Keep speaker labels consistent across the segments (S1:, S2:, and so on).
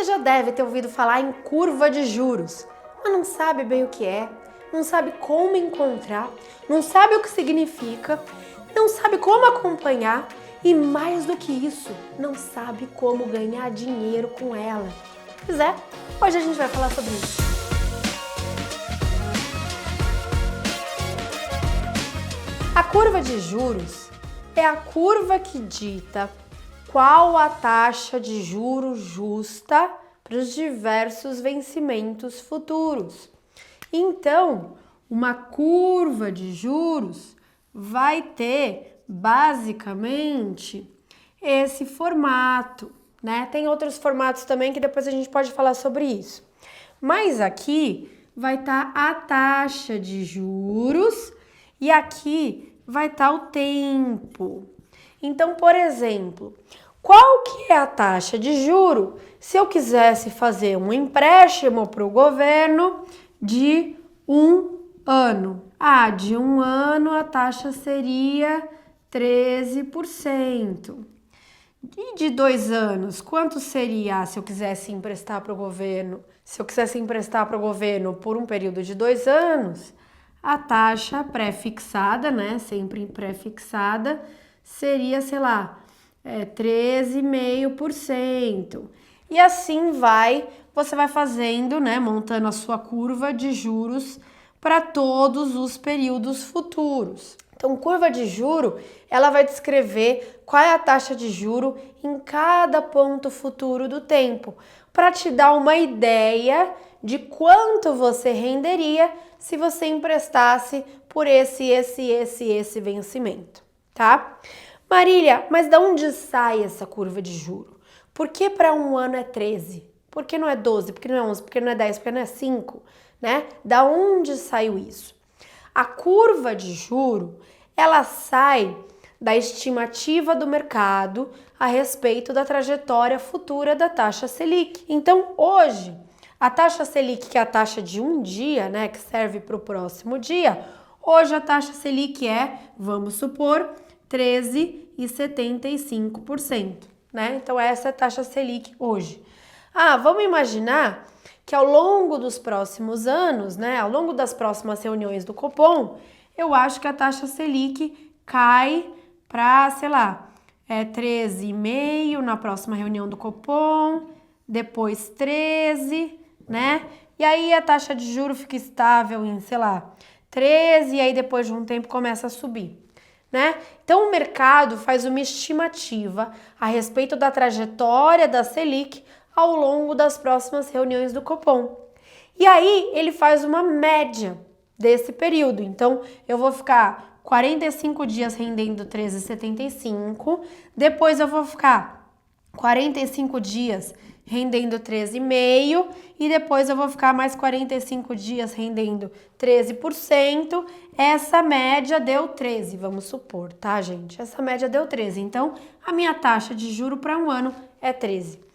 S1: já deve ter ouvido falar em curva de juros, mas não sabe bem o que é, não sabe como encontrar, não sabe o que significa, não sabe como acompanhar e, mais do que isso, não sabe como ganhar dinheiro com ela. Pois é, hoje a gente vai falar sobre isso. A curva de juros é a curva que dita qual a taxa de juros justa para os diversos vencimentos futuros. Então, uma curva de juros vai ter basicamente esse formato, né? Tem outros formatos também que depois a gente pode falar sobre isso. Mas aqui vai estar a taxa de juros e aqui vai estar o tempo. Então, por exemplo, qual que é a taxa de juro se eu quisesse fazer um empréstimo para o governo de 1 ano? De 1 ano a taxa seria 13%. E de 2 anos, quanto seria se eu quisesse emprestar para o governo? Se eu quisesse emprestar para o governo por um período de 2 anos, a taxa pré-fixada, né, sempre pré-fixada, seria, 13,5%. E assim você vai fazendo, né, montando a sua curva de juros para todos os períodos futuros. Então, curva de juro, ela vai descrever qual é a taxa de juro em cada ponto futuro do tempo, para te dar uma ideia de quanto você renderia se você emprestasse por esse vencimento, tá? Marília, mas de onde sai essa curva de juro? Por que para 1 ano é 13? Por que não é 12? Por que não é 11? Por que não é 10? Por que não é 5? Né? Da onde saiu isso? A curva de juro, ela sai da estimativa do mercado a respeito da trajetória futura da taxa Selic. Então, hoje, a taxa Selic, que é a taxa de um dia, né, que serve para o próximo dia, hoje a taxa Selic é, vamos supor, 13,75%, né? Então, essa é a taxa Selic hoje. Vamos imaginar que ao longo dos próximos anos, né, ao longo das próximas reuniões do Copom, eu acho que a taxa Selic cai para, 13,5% na próxima reunião do Copom, depois 13%, né? E aí a taxa de juros fica estável em, 13%, e aí depois de um tempo começa a subir, né? Então o mercado faz uma estimativa a respeito da trajetória da Selic ao longo das próximas reuniões do Copom. E aí ele faz uma média desse período. Então eu vou ficar 45 dias rendendo 13,75, depois eu vou ficar 45 dias rendendo 13,5% e depois eu vou ficar mais 45 dias rendendo 13%. Essa média deu 13, vamos supor, tá, gente? Essa média deu 13. Então, a minha taxa de juro para 1 ano é 13.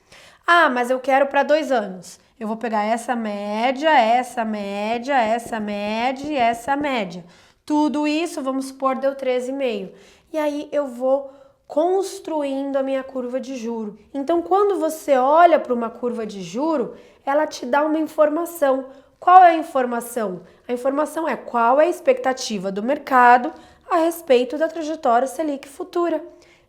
S1: Mas eu quero para 2 anos. Eu vou pegar essa média, essa média, essa média e essa média. Tudo isso, vamos supor, deu 13,5. E aí eu vou construindo a minha curva de juro. Então, quando você olha para uma curva de juro, ela te dá uma informação. Qual é a informação? A informação é qual é a expectativa do mercado a respeito da trajetória Selic futura,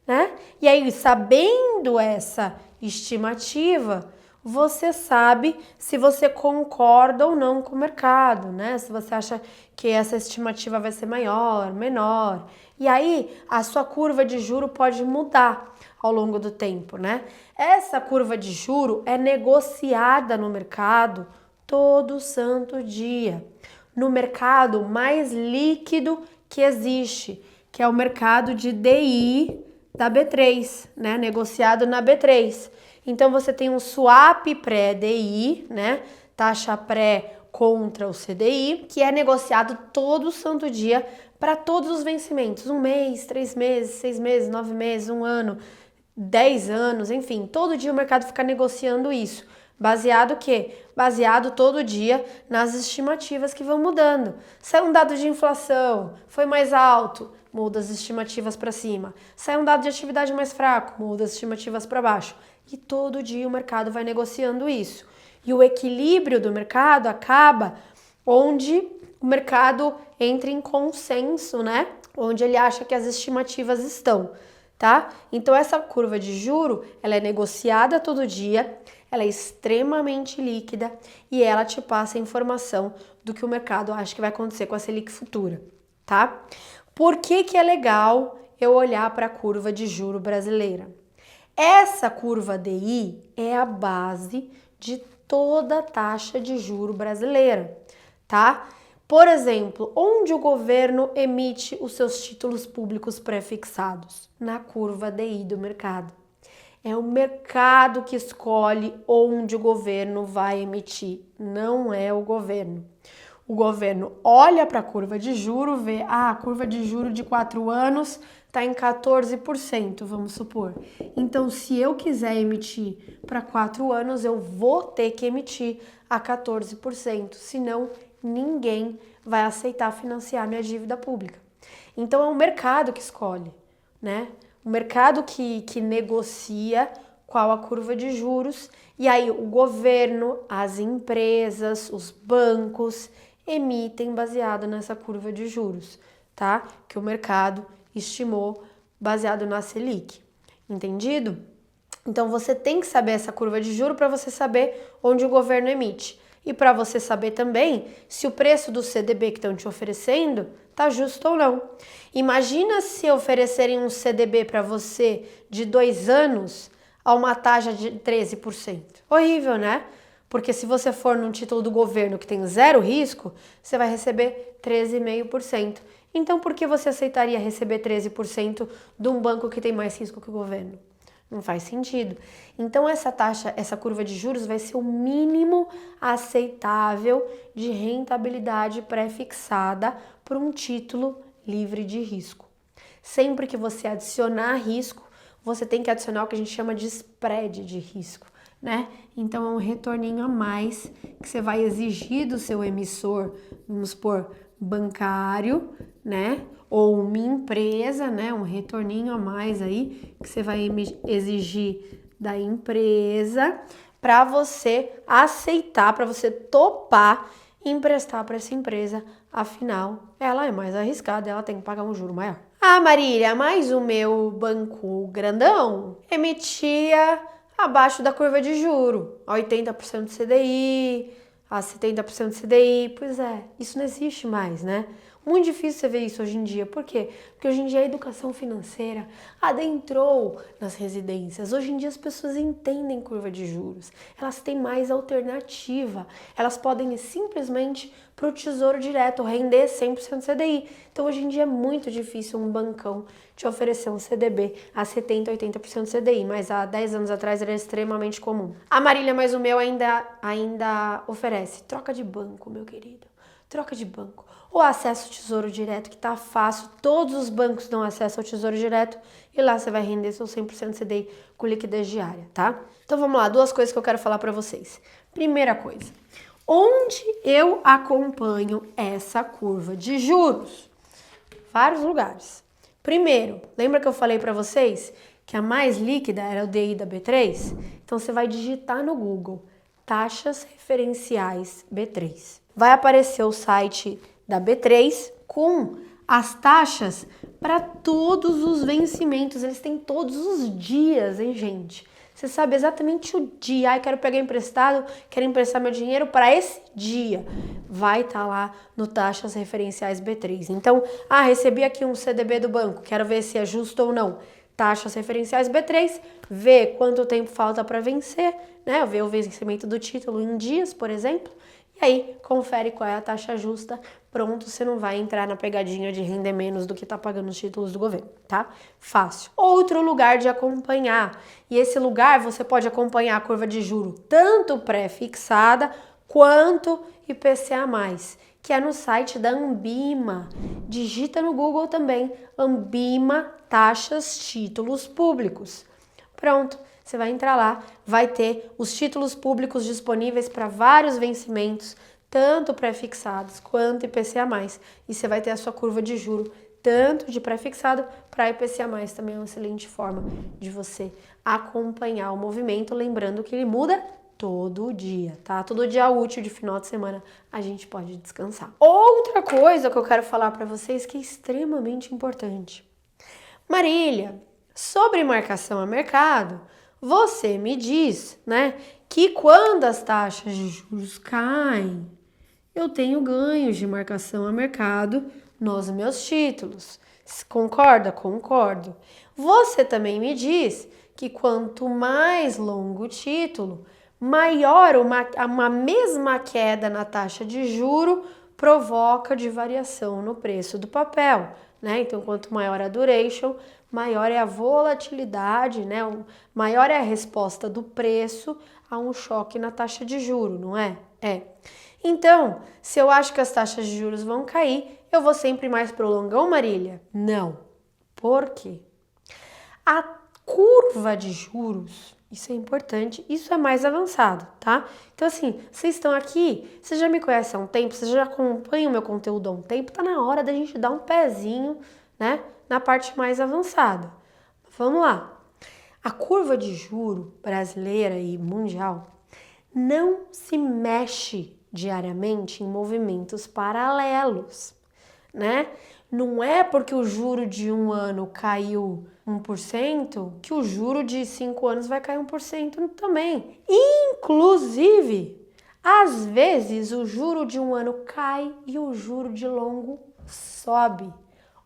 S1: né? E aí, sabendo essa estimativa, você sabe se você concorda ou não com o mercado, né? Se você acha que essa estimativa vai ser maior, menor. E aí, a sua curva de juro pode mudar ao longo do tempo, né? Essa curva de juro é negociada no mercado todo santo dia. No mercado mais líquido que existe, que é o mercado de DI da B3, né? Negociado na B3. Então, você tem um swap pré-DI, né? Taxa pré contra o CDI, que é negociado todo santo dia para todos os vencimentos. 1 mês, 3 meses, 6 meses, 9 meses, 1 ano, 10 anos, enfim. Todo dia o mercado fica negociando isso. Baseado o quê? Baseado todo dia nas estimativas que vão mudando. Sai um dado de inflação, foi mais alto, muda as estimativas para cima. Sai um dado de atividade mais fraco, muda as estimativas para baixo. E todo dia o mercado vai negociando isso. E o equilíbrio do mercado acaba onde o mercado entra em consenso, né? Onde ele acha que as estimativas estão, tá? Então essa curva de juro, ela é negociada todo dia, ela é extremamente líquida e ela te passa a informação do que o mercado acha que vai acontecer com a Selic futura, tá? Por que que é legal eu olhar para a curva de juro brasileira? Essa curva DI é a base de toda a taxa de juro brasileira, tá? Por exemplo, onde o governo emite os seus títulos públicos pré-fixados? Na curva DI do mercado. É o mercado que escolhe onde o governo vai emitir, não é o governo. O governo olha para a curva de juro, vê, a curva de juro de 4 anos está em 14%, vamos supor. Então, se eu quiser emitir para 4 anos, eu vou ter que emitir a 14%, senão ninguém vai aceitar financiar minha dívida pública. Então, é o mercado que escolhe, né? O mercado que negocia qual a curva de juros, e aí o governo, as empresas, os bancos emitem baseado nessa curva de juros, tá? Que o mercado estimou baseado na Selic. Entendido? Então você tem que saber essa curva de juros para você saber onde o governo emite. E para você saber também se o preço do CDB que estão te oferecendo tá justo ou não. Imagina se oferecerem um CDB para você de 2 anos a uma taxa de 13%. Horrível, né? Porque se você for num título do governo que tem zero risco, você vai receber 13,5%. Então, por que você aceitaria receber 13% de um banco que tem mais risco que o governo? Não faz sentido. Então, essa taxa, essa curva de juros vai ser o mínimo aceitável de rentabilidade pré-fixada para um título livre de risco. Sempre que você adicionar risco, você tem que adicionar o que a gente chama de spread de risco, né? Então, é um retorninho a mais que você vai exigir do seu emissor, vamos supor, bancário, né? Ou uma empresa, né? Um retorninho a mais aí que você vai exigir da empresa para você aceitar, para você topar emprestar para essa empresa. Afinal, ela é mais arriscada, ela tem que pagar um juro maior. Ah, Marília, mas o meu banco grandão emitia abaixo da curva de juro, a 80% do CDI, a 70% do CDI. Pois é, isso não existe mais, né? Muito difícil você ver isso hoje em dia. Por quê? Porque hoje em dia a educação financeira adentrou nas residências. Hoje em dia as pessoas entendem curva de juros. Elas têm mais alternativa. Elas podem ir simplesmente para o Tesouro Direto render 100% CDI. Então hoje em dia é muito difícil um bancão te oferecer um CDB a 70%, 80% CDI. Mas há 10 anos atrás era extremamente comum. A Marília, mas o meu ainda oferece. Troca de banco, meu querido. Troca de banco. Ou acesso ao Tesouro Direto, que tá fácil. Todos os bancos dão acesso ao Tesouro Direto e lá você vai render seu 100% CDI com liquidez diária, tá? Então vamos lá, 2 coisas que eu quero falar para vocês. Primeira coisa, onde eu acompanho essa curva de juros? Vários lugares. Primeiro, lembra que eu falei para vocês que a mais líquida era o DI da B3? Então você vai digitar no Google taxas referenciais B3. Vai aparecer o site da B3 com as taxas para todos os vencimentos. Eles têm todos os dias, hein, gente? Você sabe exatamente o dia. Ai, quero pegar emprestado, quero emprestar meu dinheiro para esse dia. Vai estar lá no taxas referenciais B3. Então, recebi aqui um CDB do banco, quero ver se é justo ou não. Taxas referenciais B3, vê quanto tempo falta para vencer, né? Vê o vencimento do título em dias, por exemplo. E aí, confere qual é a taxa justa. Pronto, você não vai entrar na pegadinha de render menos do que tá pagando os títulos do governo, tá? Fácil. Outro lugar de acompanhar. E esse lugar você pode acompanhar a curva de juro tanto pré-fixada quanto IPCA+, que é no site da Anbima. Digita no Google também, Anbima Taxas Títulos Públicos. Pronto. Você vai entrar lá, vai ter os títulos públicos disponíveis para vários vencimentos, tanto pré-fixados quanto IPCA+. E você vai ter a sua curva de juro tanto de pré-fixado para IPCA+, também é uma excelente forma de você acompanhar o movimento, lembrando que ele muda todo dia, tá? Todo dia útil de final de semana a gente pode descansar. Outra coisa que eu quero falar para vocês que é extremamente importante. Marília, sobre marcação a mercado, você me diz, né, que quando as taxas de juros caem, eu tenho ganhos de marcação a mercado nos meus títulos. Concorda? Concordo. Você também me diz que quanto mais longo o título, maior uma mesma queda na taxa de juro provoca de variação no preço do papel, né? Então, quanto maior a duration, maior é a volatilidade, né? Maior é a resposta do preço a um choque na taxa de juro, não é? É. Então, se eu acho que as taxas de juros vão cair, eu vou sempre mais pro longão, Marília? Não. Por quê? A curva de juros, isso é importante, isso é mais avançado, tá? Então, assim, vocês estão aqui, vocês já me conhecem há um tempo, vocês já acompanham o meu conteúdo há um tempo, tá na hora da gente dar um pezinho, né, na parte mais avançada. Vamos lá. A curva de juro brasileira e mundial não se mexe diariamente em movimentos paralelos, né? Não é porque o juro de um ano caiu 1% que o juro de 5 anos vai cair 1% também. Inclusive, às vezes o juro de um ano cai e o juro de longo sobe.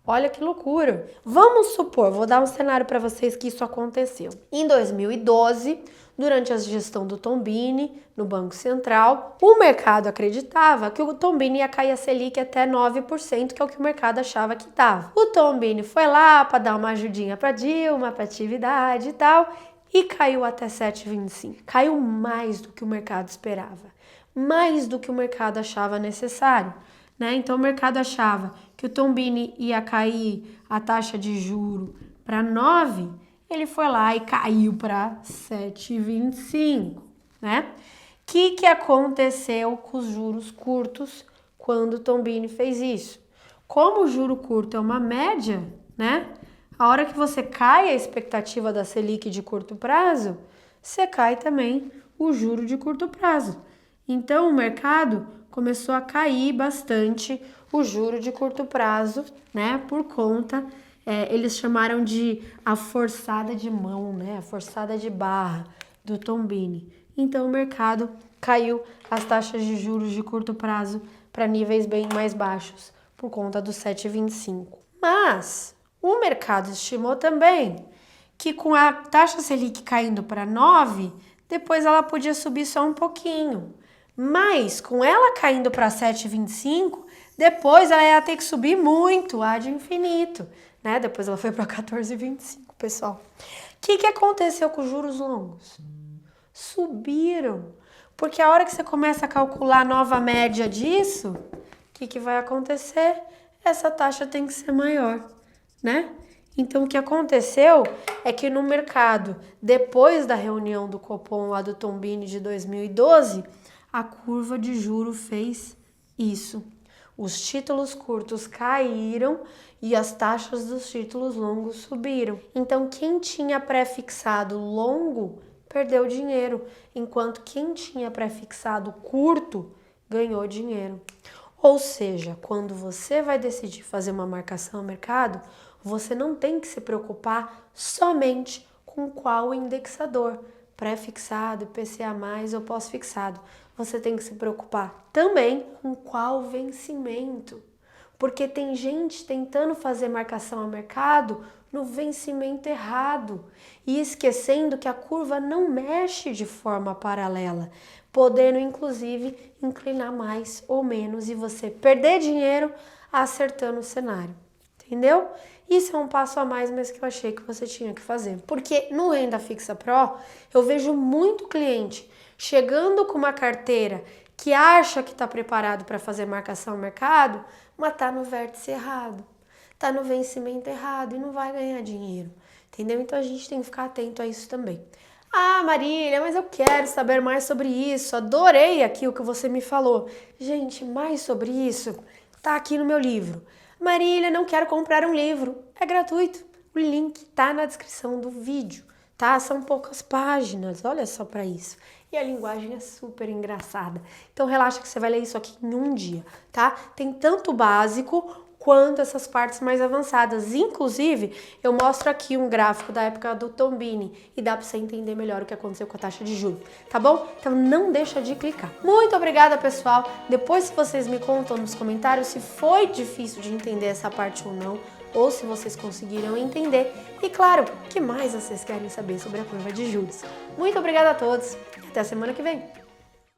S1: Olha que loucura. Vamos supor, vou dar um cenário para vocês que isso aconteceu. Em 2012, durante a gestão do Tombini no Banco Central, o mercado acreditava que o Tombini ia cair a Selic até 9%, que é o que o mercado achava que dava. O Tombini foi lá para dar uma ajudinha para Dilma, para atividade e tal, e caiu até 7,25. Caiu mais do que o mercado esperava, mais do que o mercado achava necessário, né? Então o mercado achava que o Tombini ia cair a taxa de juro para 9, ele foi lá e caiu para 7,25, né? O que aconteceu com os juros curtos quando o Tombini fez isso? Como o juro curto é uma média, né? A hora que você cai a expectativa da Selic de curto prazo, você cai também o juro de curto prazo. Então o mercado começou a cair bastante o juro de curto prazo, né? Por conta, eles chamaram de a forçada de mão, né? A forçada de barra do Tombini. Então o mercado caiu as taxas de juros de curto prazo para níveis bem mais baixos por conta do 7,25. Mas o mercado estimou também que com a taxa Selic caindo para 9, depois ela podia subir só um pouquinho. Mas com ela caindo para 7,25, depois ela ia ter que subir muito, ad infinito, né? Depois ela foi para 14,25, pessoal. O que aconteceu com os juros longos? Subiram. Porque a hora que você começa a calcular a nova média disso, o que vai acontecer? Essa taxa tem que ser maior, né? Então, o que aconteceu é que no mercado, depois da reunião do Copom lá do Tombini de 2012, a curva de juro fez isso. Os títulos curtos caíram e as taxas dos títulos longos subiram. Então, quem tinha pré-fixado longo perdeu dinheiro, enquanto quem tinha pré-fixado curto ganhou dinheiro. Ou seja, quando você vai decidir fazer uma marcação ao mercado, você não tem que se preocupar somente com qual indexador, pré-fixado, IPCA+, ou pós-fixado. Você tem que se preocupar também com qual vencimento. Porque tem gente tentando fazer marcação ao mercado no vencimento errado e esquecendo que a curva não mexe de forma paralela, podendo inclusive inclinar mais ou menos e você perder dinheiro acertando o cenário. Entendeu? Isso é um passo a mais, mas que eu achei que você tinha que fazer. Porque no Renda Fixa Pro, eu vejo muito cliente chegando com uma carteira que acha que está preparado para fazer marcação ao mercado, mas está no vértice errado, está no vencimento errado e não vai ganhar dinheiro. Entendeu? Então a gente tem que ficar atento a isso também. Ah, Marília, mas eu quero saber mais sobre isso. Adorei aqui o que você me falou. Gente, mais sobre isso tá aqui no meu livro. Marília, não quero comprar um livro. É gratuito. O link tá na descrição do vídeo, tá? São poucas páginas, olha só para isso. E a linguagem é super engraçada. Então relaxa que você vai ler isso aqui em um dia, tá? Tem tanto o básico quanto essas partes mais avançadas. Inclusive, eu mostro aqui um gráfico da época do Tombini e dá para você entender melhor o que aconteceu com a taxa de juros, tá bom? Então não deixa de clicar. Muito obrigada, pessoal. Depois, se vocês me contam nos comentários se foi difícil de entender essa parte ou não, ou se vocês conseguiram entender. E claro, o que mais vocês querem saber sobre a curva de juros. Muito obrigada a todos e até a semana que vem.